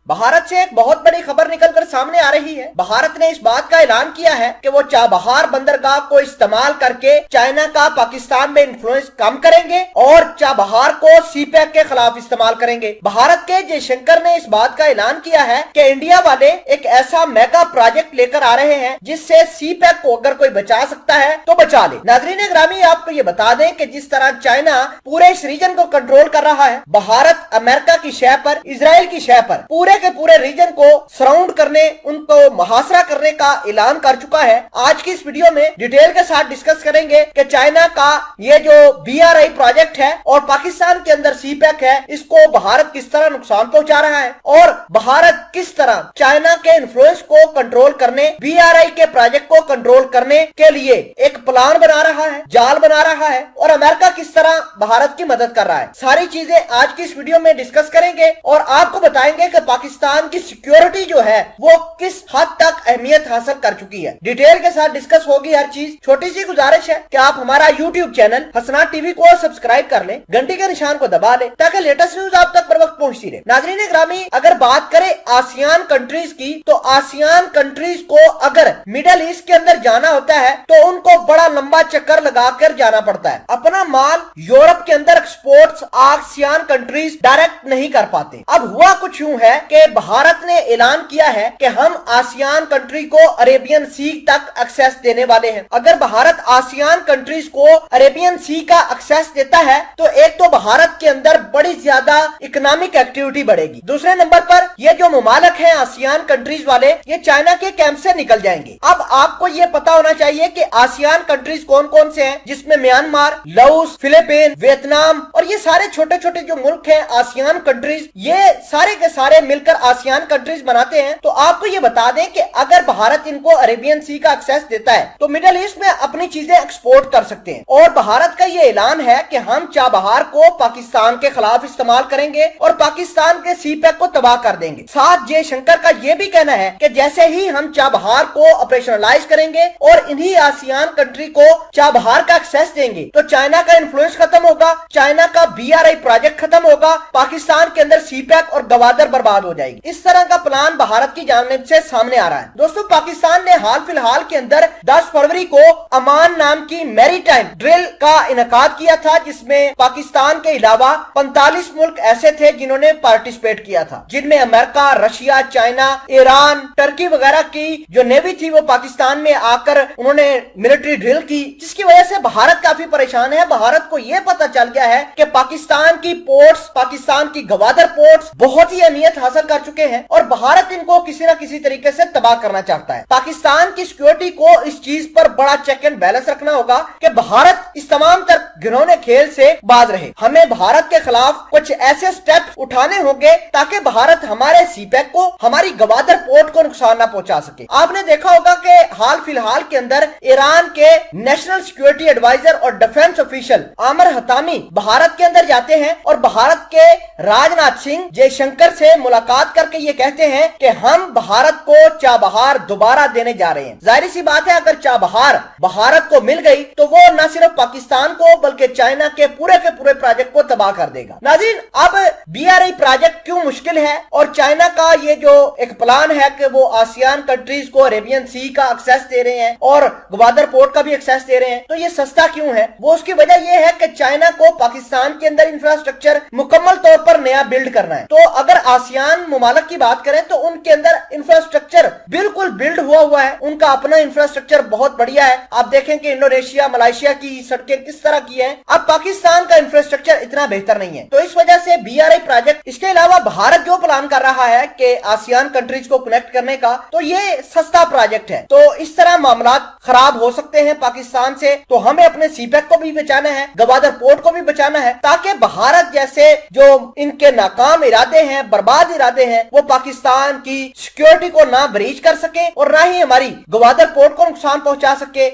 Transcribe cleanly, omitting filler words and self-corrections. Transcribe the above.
भारत से एक बहुत बड़ी खबर निकलकर सामने आ रही है। भारत ने इस बात का ऐलान किया है कि वो चाबहार बंदरगाह को इस्तेमाल करके चाइना का पाकिस्तान में इन्फ्लुएंस कम करेंगे और चाबहार को सीपैक के खिलाफ इस्तेमाल करेंगे। भारत के जयशंकर ने इस बात का ऐलान किया है कि इंडिया वाले एक ऐसा मेगा प्रोजेक्ट लेकर आ रहे हैं जिससे सीपैक को अगर कोई बचा सकता है तो बचा ले। नाज़रीन ग्रामी, आपको ये बता दें कि जिस तरह चाइना पूरे इस रीजन को कंट्रोल कर रहा है, भारत अमेरिका की शह पर, इजराइल की शह पर पूरे के पूरे रीजन को सराउंड करने, उनको मुहासरा करने का ऐलान कर चुका है। आज की इस वीडियो में डिटेल के साथ डिस्कस करेंगे कि चाइना का ये जो BRI प्रोजेक्ट है और पाकिस्तान के अंदर सीपैक है, इसको भारत किस तरह नुकसान पहुंचा रहा है और भारत किस तरह चाइना के इन्फ्लुएंस को कंट्रोल करने, BRI के प्रोजेक्ट को कंट्रोल करने के लिए एक प्लान बना रहा है, जाल बना रहा है और अमेरिका किस तरह भारत की मदद कर रहा है। सारी चीजें आज की इस वीडियो में डिस्कस करेंगे और आपको बताएंगे कि पाकिस्तान की सिक्योरिटी जो है वो किस हद तक अहमियत हासिल कर चुकी है। डिटेल के साथ डिस्कस होगी हर चीज। छोटी सी गुजारिश है कि आप हमारा YouTube चैनल हसनात टीवी को सब्सक्राइब कर लें, घंटी के निशान को दबा लें ताकि लेटेस्ट न्यूज आप तक पर वक्त पहुंचती रहे। नाज़रीन ग्रामी, अगर बात करें आसियान कंट्रीज की, तो आसियान कंट्रीज को अगर मिडल ईस्ट के अंदर जाना होता है तो उनको बड़ा लंबा चक्कर लगाकर जाना पड़ता है। अपना माल यूरोप के अंदर एक्सपोर्ट्स आसियान कंट्रीज डायरेक्ट नहीं कर पाते। अब हुआ कुछ यूं है कि भारत ने ऐलान किया है कि हम आसियान कंट्री को अरेबियन सी तक एक्सेस देने वाले हैं। अगर भारत आसियान कंट्रीज को अरेबियन सी का एक्सेस देता है तो एक तो भारत के अंदर बड़ी ज्यादा इकोनॉमिक एक्टिविटी बढ़ेगी, दूसरे नंबर पर ये जो मुमालिक हैं आसियान कंट्रीज वाले, ये चाइना के कैंप से निकल जाएंगे। अब आपको ये पता होना चाहिए कि आसियान कंट्रीज कौन कौन से हैं, जिसमें म्यांमार, लाओस, फिलीपीन, वियतनाम और ये सारे छोटे छोटे जो मुल्क हैं आसियान कंट्रीज, ये सारे के सारे मिलकर आसियान कंट्रीज बनाते हैं। तो आपको ये बता दें कि अगर भारत इनको अरेबियन सी का एक्सेस देता है तो मिडिल ईस्ट में अपनी चीजें एक्सपोर्ट कर सकते हैं। और भारत का ये ऐलान है कि हम चाबहार को पाकिस्तान के खिलाफ इस्तेमाल करेंगे और पाकिस्तान के सीपैक को तबाह कर देंगे। साथ जयशंकर का ये भी कहना है कि जैसे ही हम चाबहार को ऑपरेशनलाइज करेंगे और इन्हीं आसियान कंट्री को चाबहार का एक्सेस देंगे तो चाइना का इन्फ्लुएंस खत्म होगा, चाइना का BRI प्रोजेक्ट खत्म होगा, पाकिस्तान के अंदर सीपैक और गवादर बर्बाद हो जाएगी। इस तरह का प्लान भारत की जानिब से सामने आ रहा है। दोस्तों, पाकिस्तान ने हाल फिलहाल के अंदर 10 फरवरी को अमान नाम की मैरीटाइम ड्रिल का इनेकाद किया था, जिसमें पाकिस्तान के अलावा 45 मुल्क ऐसे थे जिन्होंने पार्टिसिपेट किया था, जिनमें America, Russia, China, Iran, Turkey वगैरह की जो नेवी थी वो पाकिस्तान में आकर उन्होंने मिलिट्री ड्रिल की, जिसकी वजह से भारत काफी परेशान है। भारत को यह पता चल गया है कि पाकिस्तान की पोर्ट्स, पाकिस्तान की गवादर पोर्ट्स बहुत ही अहमियत हासिल कर चुके हैं और भारत इनको किसी न किसी तरीके से तबाह करना चाहता है। पाकिस्तान की सिक्योरिटी को इस चीज पर बड़ा चेक एंड बैलेंस रखना होगा कि भारत इस तमाम तर घिनौने खेल से बाज रहे। हमें भारत के खिलाफ कुछ ऐसे स्टेप उठाने होंगे ताकि भारत हमारे सीपैक को, हमारी गवादर पोर्ट को नुकसान न पहुंचा सके। आपने देखा होगा कि हाल फिलहाल के अंदर ईरान के नेशनल सिक्योरिटी एडवाइजर और defence official Aamir Hatami Bharat के अंदर जाते हैं और भारत के राजनाथ सिंह जयशंकर से मुलाकात करके ये कहते हैं कि हम भारत को चाबहार दोबारा देने जा रहे हैं। जाहिर सी बात है, अगर चाबहार भारत को मिल गई तो वो न सिर्फ पाकिस्तान को बल्कि चाइना के पूरे प्रोजेक्ट को तबाह कर देगा। नाज़रीन, अब BRI प्रोजेक्ट क्यों मुश्किल है और चाइना का ये जो एक प्लान है कि वो आसियान कंट्रीज को अरेबियन सी का एक्सेस दे रहे हैं और ग्वादर पोर्ट का भी एक्सेस दे रहे हैं, तो ये सस्ता क्यों है? वो उसकी वजह ये है कि चाइना को पाकिस्तान के अंदर इंफ्रास्ट्रक्चर मुकम्मल तौर पर नया बिल्ड करना है। तो अगर आसियान मुमालिक की बात करें तो उनके अंदर इंफ्रास्ट्रक्चर बिल्कुल बिल्ड हुआ है, उनका अपना इंफ्रास्ट्रक्चर बहुत बढ़िया है। आप देखें कि इंडोनेशिया, मलेशिया की सड़कें किस तरह की हैं। अब पाकिस्तान का इंफ्रास्ट्रक्चर इतना बेहतर नहीं है, तो इस वजह से BRI प्रोजेक्ट, इसके अलावा भारत जो प्लान कर रहा है कि आसियान कंट्रीज को कनेक्ट करने का, तो ये सस्ता प्रोजेक्ट है। तो इस तरह मामला खराब हो सकते हैं पाकिस्तान से। तो हमें अपने सीपैक को भी बचाना है, गवादर पोर्ट को भी बचाना है, ताकि भारत जैसे जो इनके नाकाम इरादे हैं, बर्बाद इरादे हैं, वो पाकिस्तान की सिक्योरिटी को ना ब्रीच कर सके और ना ही हमारी गवादर पोर्ट को नुकसान पहुंचा सके